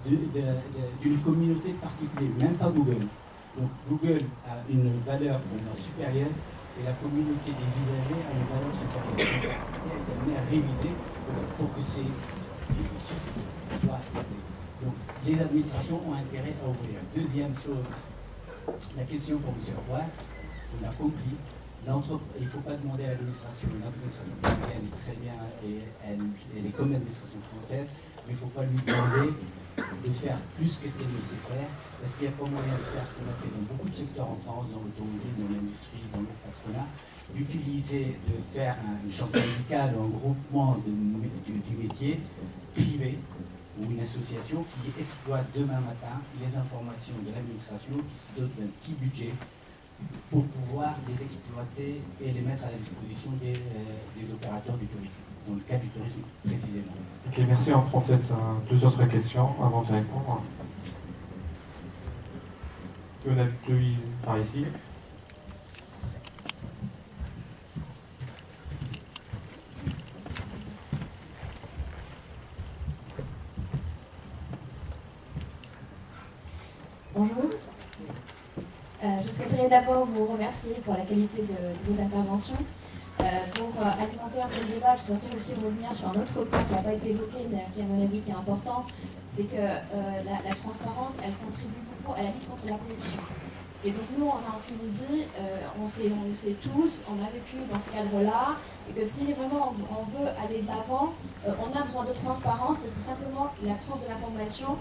d'une communauté particulière, même pas Google. Donc Google a une valeur supérieure et la communauté des usagers a une valeur supérieure. Elle est amenée à réviser pour que ces chiffres soient acceptés. Donc les administrations ont intérêt à ouvrir. Deuxième chose, la question pour M. Roas, on a compris, il ne faut pas demander à l'administration. L'administration canadienne est très bien et elle est comme l'administration française, mais il ne faut pas lui demander de faire plus que ce qu'elle ne sait faire, parce qu'il n'y a pas moyen de faire ce qu'on a fait dans beaucoup de secteurs en France, dans l'automobile, dans l'industrie, dans le patronat, de faire une chambre syndicale ou un groupement du métier privé ou une association qui exploite demain matin les informations de l'administration, qui se dote d'un petit budget pour pouvoir les exploiter et les mettre à la disposition des opérateurs du tourisme, dans le cas du tourisme précisément. Ok, merci. On prend peut-être deux autres questions avant de répondre. On a deux par ici. Bonjour. Je souhaiterais d'abord vous remercier pour la qualité de vos interventions. Pour alimenter un peu le débat, je souhaiterais aussi revenir sur un autre point qui n'a pas été évoqué, mais qui à mon avis qui est important, c'est que la transparence, elle contribue beaucoup à la lutte contre la corruption. Et donc nous, on est en Tunisie, on le sait tous, on a vécu dans ce cadre-là, et que si vraiment on veut aller de l'avant, on a besoin de transparence, parce que simplement l'absence de l'information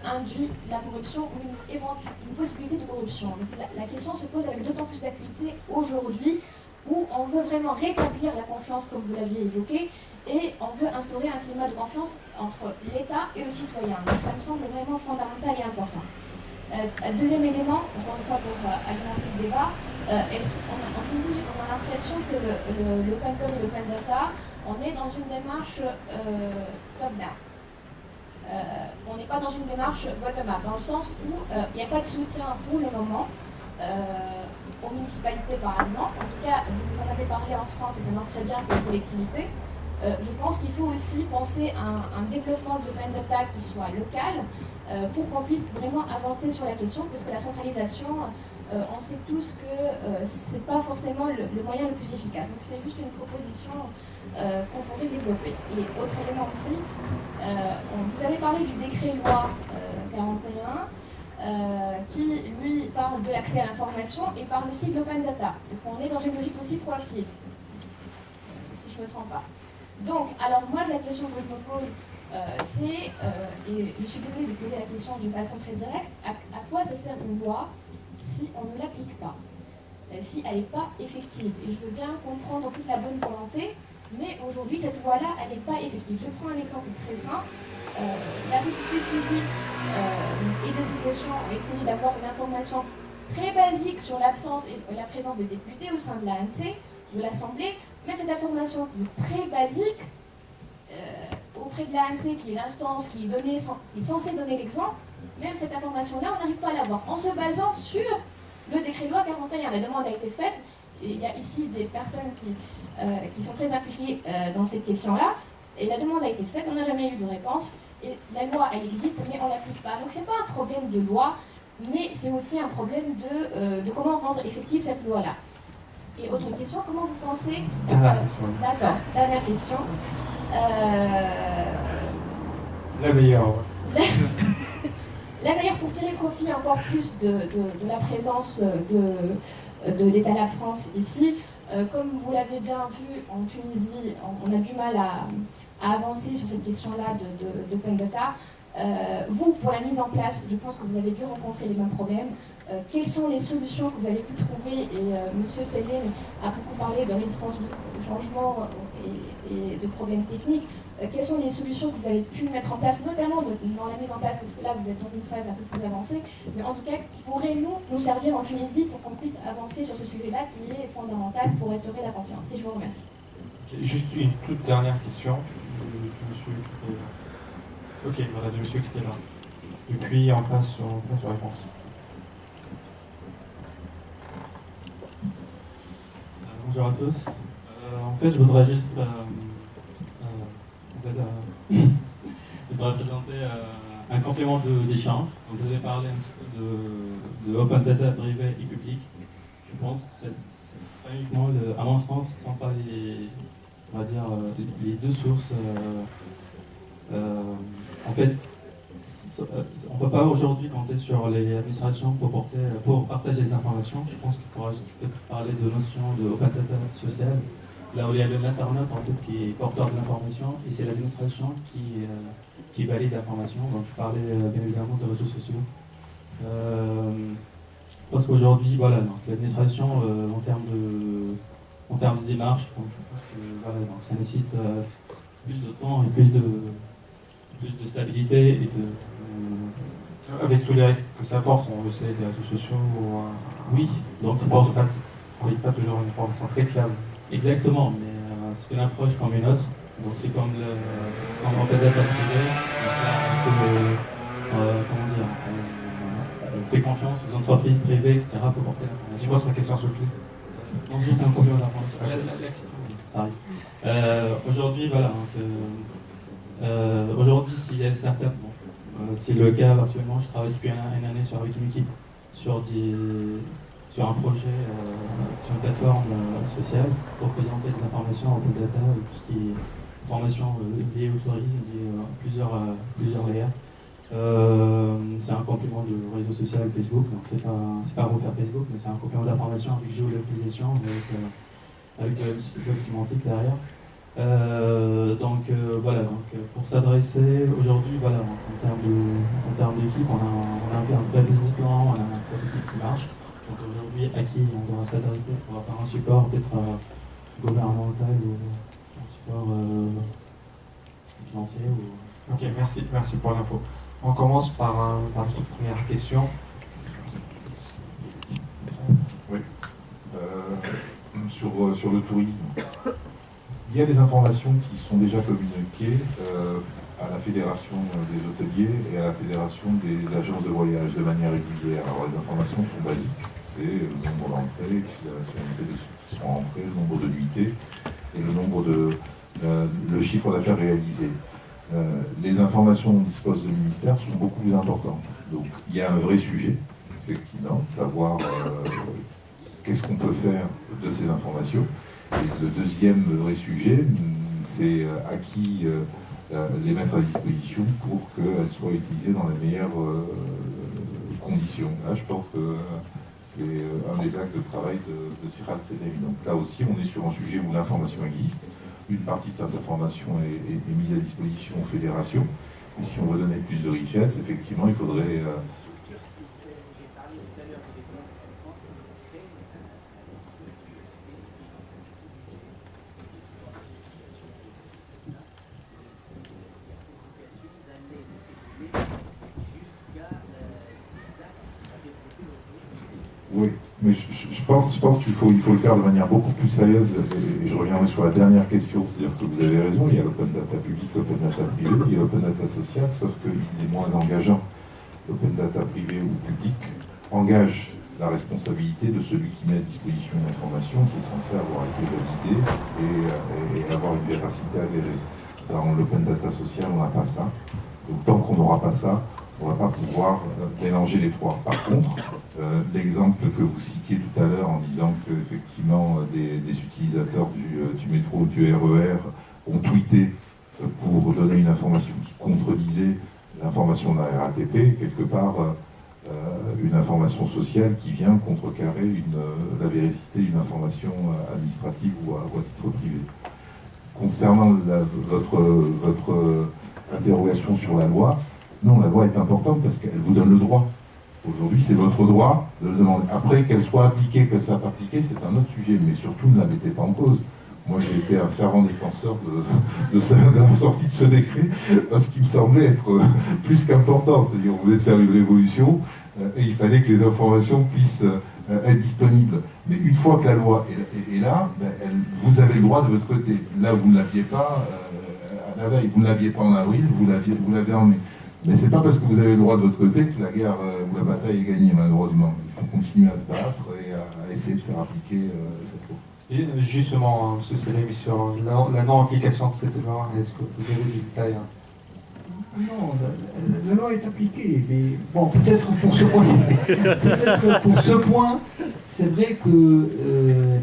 induit la corruption ou une possibilité de corruption. Donc la question se pose avec d'autant plus d'acuité aujourd'hui, où on veut vraiment rétablir la confiance, comme vous l'aviez évoqué, et on veut instaurer un climat de confiance entre l'État et le citoyen. Donc ça me semble vraiment fondamental et important. Deuxième élément, encore une fois pour alimenter le débat, en Tunisie, on a l'impression que l'open-com et l'open data, on est dans une démarche top-down. On n'est pas dans une démarche bottom-up, dans le sens où il n'y a pas de soutien pour le moment aux municipalités, par exemple. En tout cas, vous en avez parlé en France et ça marche très bien pour les collectivités. Je pense qu'il faut aussi penser à un développement de l'open data qui soit local pour qu'on puisse vraiment avancer sur la question, parce que la centralisation, on sait tous que ce n'est pas forcément le moyen le plus efficace. Donc c'est juste une proposition qu'on pourrait développer. Et autre élément aussi, vous avez parlé du décret loi 41 qui, lui, parle de l'accès à l'information et parle aussi de l'open data, parce qu'on est dans une logique aussi proactive, si je ne me trompe pas. Donc, alors moi, la question que je me pose, c'est, et je suis désolée de poser la question d'une façon très directe, à quoi ça sert une loi si on ne l'applique pas, si elle n'est pas effective? Et je veux bien comprendre toute la bonne volonté, mais aujourd'hui, cette loi-là, elle n'est pas effective. Je prends un exemple très simple. La société civile et des associations ont essayé d'avoir une information très basique sur l'absence et la présence des députés au sein de l'ANC, de l'Assemblée, mais cette information qui est très basique, auprès de l'ANC, qui est l'instance qui est censée donner l'exemple, même cette information-là, on n'arrive pas à l'avoir. En se basant sur le décret loi 41, la demande a été faite, et il y a ici des personnes qui sont très impliquées dans cette question-là, et la demande a été faite, on n'a jamais eu de réponse, et la loi, elle existe, mais on ne l'applique pas. Donc ce n'est pas un problème de loi, mais c'est aussi un problème de comment rendre effective cette loi-là. Et autre question, comment vous pensez... D'accord, dernière question. La meilleure. La meilleure pour tirer profit encore plus de la présence de l'État Lab France ici. Comme vous l'avez bien vu, en Tunisie, on a du mal à avancer sur cette question-là d'open data. Vous, pour la mise en place, je pense que vous avez dû rencontrer les mêmes problèmes. Quelles sont les solutions que vous avez pu trouver? Et M. Selem a beaucoup parlé de résistance au changement et de problèmes techniques. Quelles sont les solutions que vous avez pu mettre en place, notamment dans la mise en place, parce que là vous êtes dans une phase un peu plus avancée, mais en tout cas qui pourraient nous servir en Tunisie pour qu'on puisse avancer sur ce sujet-là qui est fondamental pour restaurer la confiance. Et je vous remercie. Okay, juste une toute dernière question de monsieur qui était là. Ok, voilà, de monsieur qui était là. Et puis on passe aux réponses. Bonjour à tous. En fait, je voudrais juste je voudrais présenter un complément d'échange. Donc, vous avez parlé un petit peu de open data privé et public. Je pense que c'est pas uniquement, à mon sens, ce ne sont pas on va dire, les deux sources. En fait, on ne peut pas aujourd'hui compter sur les administrations pour partager les informations. Je pense qu'il faudra peut-être parler de notion de open data sociale, là où il y a l'internet en fait qui est porteur de l'information et c'est l'administration qui valide l'information. Donc je parlais bien évidemment de réseaux sociaux. Parce qu'aujourd'hui, voilà, l'administration en termes de démarche, donc je pense que voilà, donc ça nécessite plus de temps et plus de stabilité et Avec tous les risques que ça porte, on le sait, les réseaux sociaux. Oui, donc c'est pour ça. On n'est pas toujours une information très fiable. Exactement, mais c'est une approche comme une autre. Donc c'est comme open data privé. Donc là, comment dire, on fait confiance aux entreprises privées, etc. pour porter l'information. C'est votre question, s'il vous plaît. Non, juste un complément d'information. La question, ça arrive. Aujourd'hui, voilà. Aujourd'hui, s'il y a certaines... c'est le cas actuellement, je travaille depuis une année avec une équipe sur un projet, sur une plateforme sociale pour présenter des informations open data, tout ce qui est information liée au tourisme, liée à plusieurs layers. C'est un complément de réseau social Facebook, donc c'est pas refaire Facebook, mais c'est un complément d'information avec géolocalisation, avec de la sémantique derrière. Voilà, pour s'adresser aujourd'hui, voilà, en termes d'équipe, on a un vrai business plan, on a un prototype qui marche. Donc aujourd'hui, à qui on doit s'adresser pour avoir un support peut-être gouvernemental ou un support financier Ok, merci pour l'info. On commence par la toute première question. Oui. Sur le tourisme. Il y a des informations qui sont déjà communiquées à la Fédération des hôteliers et à la Fédération des agences de voyage de manière régulière. Alors les informations sont basiques, c'est le nombre d'entrées, puis la nationalité de ceux qui sont rentrés, le nombre de nuitées et le chiffre d'affaires réalisé. Les informations dont dispose le ministère sont beaucoup plus importantes. Donc il y a un vrai sujet, effectivement, de savoir qu'est-ce qu'on peut faire de ces informations. Et le deuxième vrai sujet, c'est à qui les mettre à disposition pour qu'elles soient utilisées dans les meilleures conditions. Là, je pense que c'est un des axes de travail de Siral Senevi. Donc là aussi, on est sur un sujet où l'information existe. Une partie de cette information est mise à disposition aux fédérations. Et si on veut donner plus de richesse, effectivement, il faudrait... Oui, mais je pense qu'il faut le faire de manière beaucoup plus sérieuse, et je reviendrai sur la dernière question, c'est-à-dire que vous avez raison, il y a l'open data public, l'open data privé, il y a l'open data social, sauf qu'il est moins engageant. L'open data privé ou public engage la responsabilité de celui qui met à disposition une information qui est censée avoir été validée et avoir une véracité avérée. Dans l'open data social, on n'a pas ça. Donc tant qu'on n'aura pas ça, on ne va pas pouvoir mélanger les trois. Par contre, l'exemple que vous citiez tout à l'heure en disant qu'effectivement des utilisateurs du métro ou du RER ont tweeté pour donner une information qui contredisait l'information de la RATP, quelque part une information sociale qui vient contrecarrer la véracité d'une information administrative ou à titre privé. Concernant votre interrogation sur la loi, non, la loi est importante parce qu'elle vous donne le droit. Aujourd'hui, c'est votre droit de le demander. Après, qu'elle soit appliquée, qu'elle ne soit pas appliquée, c'est un autre sujet, mais surtout ne la mettez pas en cause. Moi, j'ai été un fervent défenseur de la sortie de ce décret, parce qu'il me semblait être plus qu'important. C'est-à-dire, on voulait faire une révolution, et il fallait que les informations puissent être disponibles. Mais une fois que la loi est là, vous avez le droit de votre côté. Là, vous ne l'aviez pas à la veille, vous ne l'aviez pas en avril, vous l'avez en mai. Mais c'est pas parce que vous avez le droit de votre côté que la guerre ou la bataille est gagnée, malheureusement. Il faut continuer à se battre et à essayer de faire appliquer cette loi. Et justement, M. Senevi, sur la non-application de cette loi, est-ce que vous avez du détail Non, la loi est appliquée, mais bon, peut-être pour ce point, peut-être pour ce point, c'est vrai que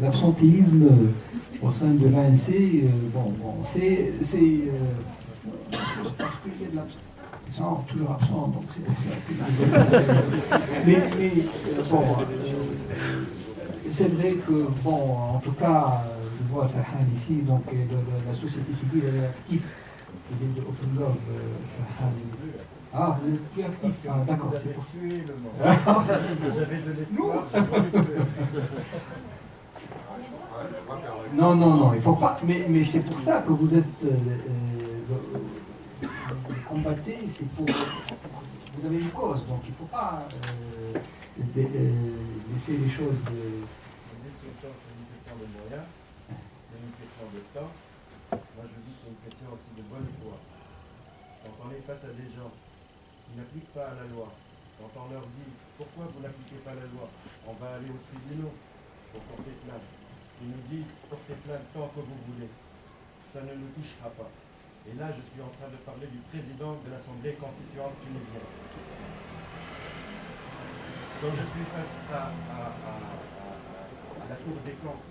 l'absentéisme au sein de l'ANC, c'est parce qu'il y a de l'absence. Ils sont toujours absents, donc c'est pour ça que bon, c'est vrai que, bon, en tout cas, je vois Sarhan ici, donc la société civile, elle est active. Il est de Open Love, Sarhan. Ah, vous n'êtes plus actif, ah, d'accord, c'est pour ça. J'avais de l'espoir. Non, il faut pas. Mais c'est pour ça que vous êtes combattez, c'est pour. Vous avez une cause, donc il ne faut pas laisser les choses. C'est une question de moyens, c'est une question de temps. Moi je dis que c'est une question aussi de bonne foi. Quand on est face à des gens qui n'appliquent pas la loi, quand on leur dit pourquoi vous n'appliquez pas la loi, on va aller aux tribunaux pour porter plainte. Ils nous disent portez plainte tant que vous voulez, ça ne nous touchera pas. Et là je suis en train de parler du président de l'Assemblée constituante tunisienne. Quand je suis face à la Cour des comptes,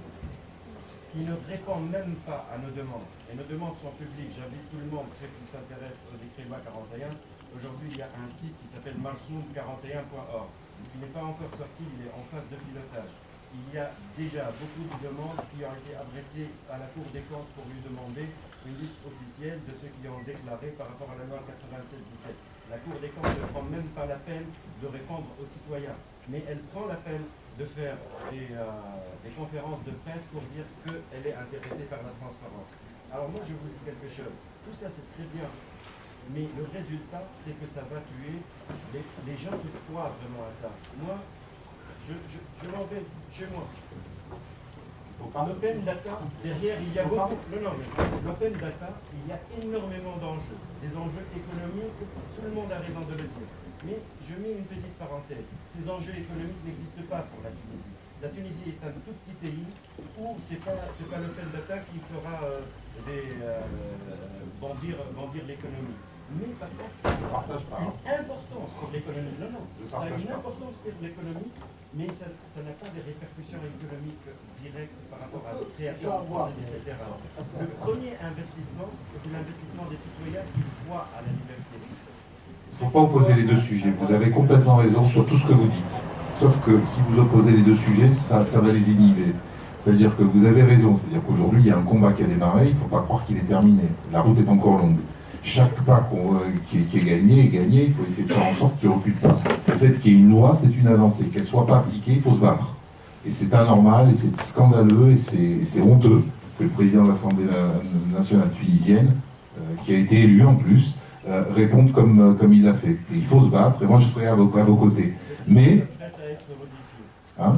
qui ne répond même pas à nos demandes, et nos demandes sont publiques, j'invite tout le monde, ceux qui s'intéressent au décret loi 41, aujourd'hui il y a un site qui s'appelle marsoum41.org, qui n'est pas encore sorti, il est en phase de pilotage. Il y a déjà beaucoup de demandes qui ont été adressées à la Cour des comptes pour lui demander une liste officielle de ceux qui ont déclaré par rapport à la loi 97-17. La Cour des comptes ne prend même pas la peine de répondre aux citoyens, mais elle prend la peine de faire des conférences de presse pour dire qu'elle est intéressée par la transparence. Alors moi je vous dis quelque chose, tout ça c'est très bien, mais le résultat c'est que ça va tuer les gens qui croient vraiment à ça. Moi, je m'en vais chez moi. L'open data, derrière, il y a beaucoup. Non, mais l'open data, il y a énormément d'enjeux. Des enjeux économiques, tout le monde a raison de le dire. Mais je mets une petite parenthèse. Ces enjeux économiques n'existent pas pour la Tunisie. La Tunisie est un tout petit pays où ce n'est pas l'open data qui fera bondir l'économie. Mais par contre, ça a une importance pour l'économie. Non, ça a une importance pour l'économie, mais ça n'a pas de répercussions économiques directes par rapport à la création d'emplois, etc. Le premier investissement, c'est l'investissement des citoyens qui croient à la liberté. Il ne faut pas opposer les deux sujets. Vous avez complètement raison sur tout ce que vous dites. Sauf que si vous opposez les deux sujets, ça va les inhiber. C'est-à-dire que vous avez raison. C'est-à-dire qu'aujourd'hui, il y a un combat qui a démarré. Il ne faut pas croire qu'il est terminé. La route est encore longue. Chaque pas qui est gagné est gagné. Il faut essayer de faire en sorte qu'il ne recule pas. Le fait qu'il y ait une loi, c'est une avancée. Qu'elle ne soit pas appliquée, il faut se battre. Et c'est anormal, et c'est scandaleux, et c'est honteux que le président de l'Assemblée nationale tunisienne, qui a été élu en plus, réponde comme il l'a fait. Et il faut se battre, et moi je serai à vos côtés. Mais hein,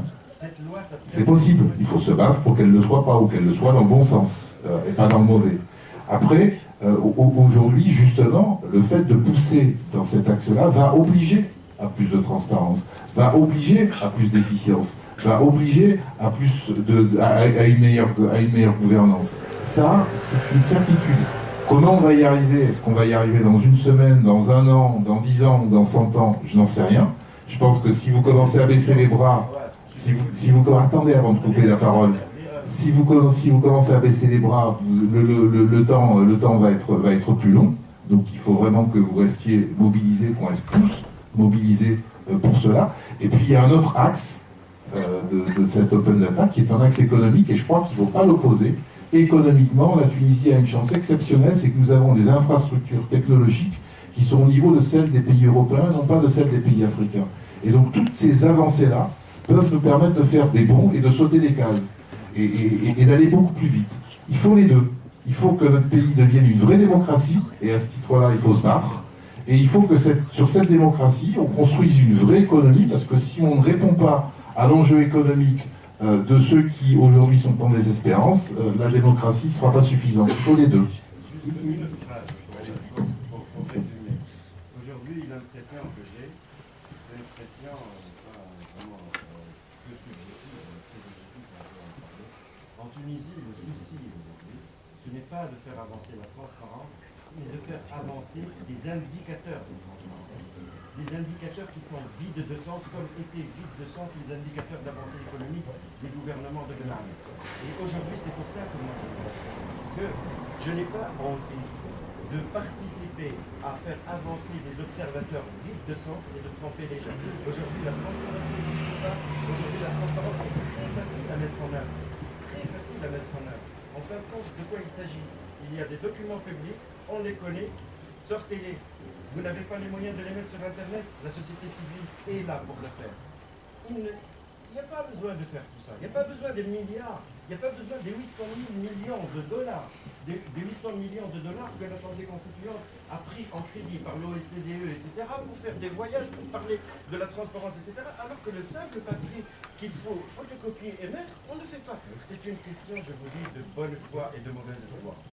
c'est possible, il faut se battre pour qu'elle ne le soit pas, ou qu'elle le soit dans le bon sens, et pas dans le mauvais. Après, aujourd'hui, justement, le fait de pousser dans cet axe-là va obliger à plus de transparence, va obliger à plus d'efficience, va obliger à une meilleure gouvernance. Ça, c'est une certitude. Comment on va y arriver? Est-ce qu'on va y arriver dans une semaine, dans un an, dans 10 ans ou dans 100 ans? Je n'en sais rien. Je pense que si vous commencez à baisser les bras, attendez avant de couper la parole. Si vous commencez à baisser les bras, le temps va être plus long. Donc il faut vraiment que vous restiez mobilisés, qu'on reste tous mobilisés pour cela. Et puis il y a un autre axe de cette open data qui est un axe économique, et je crois qu'il ne faut pas l'opposer. Économiquement, la Tunisie a une chance exceptionnelle, c'est que nous avons des infrastructures technologiques qui sont au niveau de celles des pays européens et non pas de celles des pays africains. Et donc toutes ces avancées-là peuvent nous permettre de faire des bonds et de sauter des cases et d'aller beaucoup plus vite. Il faut les deux. Il faut que notre pays devienne une vraie démocratie, et à ce titre-là, il faut se battre. Et il faut que sur cette démocratie, on construise une vraie économie, parce que si on ne répond pas à l'enjeu économique de ceux qui aujourd'hui sont en désespérance, la démocratie ne sera pas suffisante. Il faut les deux. Juste une phrase pour résumer. Aujourd'hui, l'impression que j'ai, c'est une impression pas vraiment que subjective, très objective, on peut en parler. En Tunisie, le souci aujourd'hui, ce n'est pas de faire avancer la transparence, de faire avancer des indicateurs de transparence. Des indicateurs qui sont vides de sens, comme étaient vides de sens les indicateurs d'avancée économique des gouvernements de Benali. Et aujourd'hui, c'est pour ça que moi je le fais. Parce que je n'ai pas envie de participer à faire avancer des observateurs vides de sens et de tromper les gens. Aujourd'hui, la transparence n'existe pas. Aujourd'hui, la transparence est très facile à mettre en œuvre. Très facile à mettre en œuvre. En fin de compte, de quoi il s'agit? Il y a des documents publics, on les connaît, sortez-les. Vous n'avez pas les moyens de les mettre sur Internet, la société civile est là pour le faire. Il n'y a pas besoin de faire tout ça. Il n'y a pas besoin des milliards. Il n'y a pas besoin des 800 000 millions de dollars. Des 800 millions de dollars que l'Assemblée constituante a pris en crédit par l'OECDE, etc., pour faire des voyages, pour parler de la transparence, etc., alors que le simple papier qu'il faut photocopier et mettre, on ne fait pas. C'est une question, je vous dis, de bonne foi et de mauvaise foi.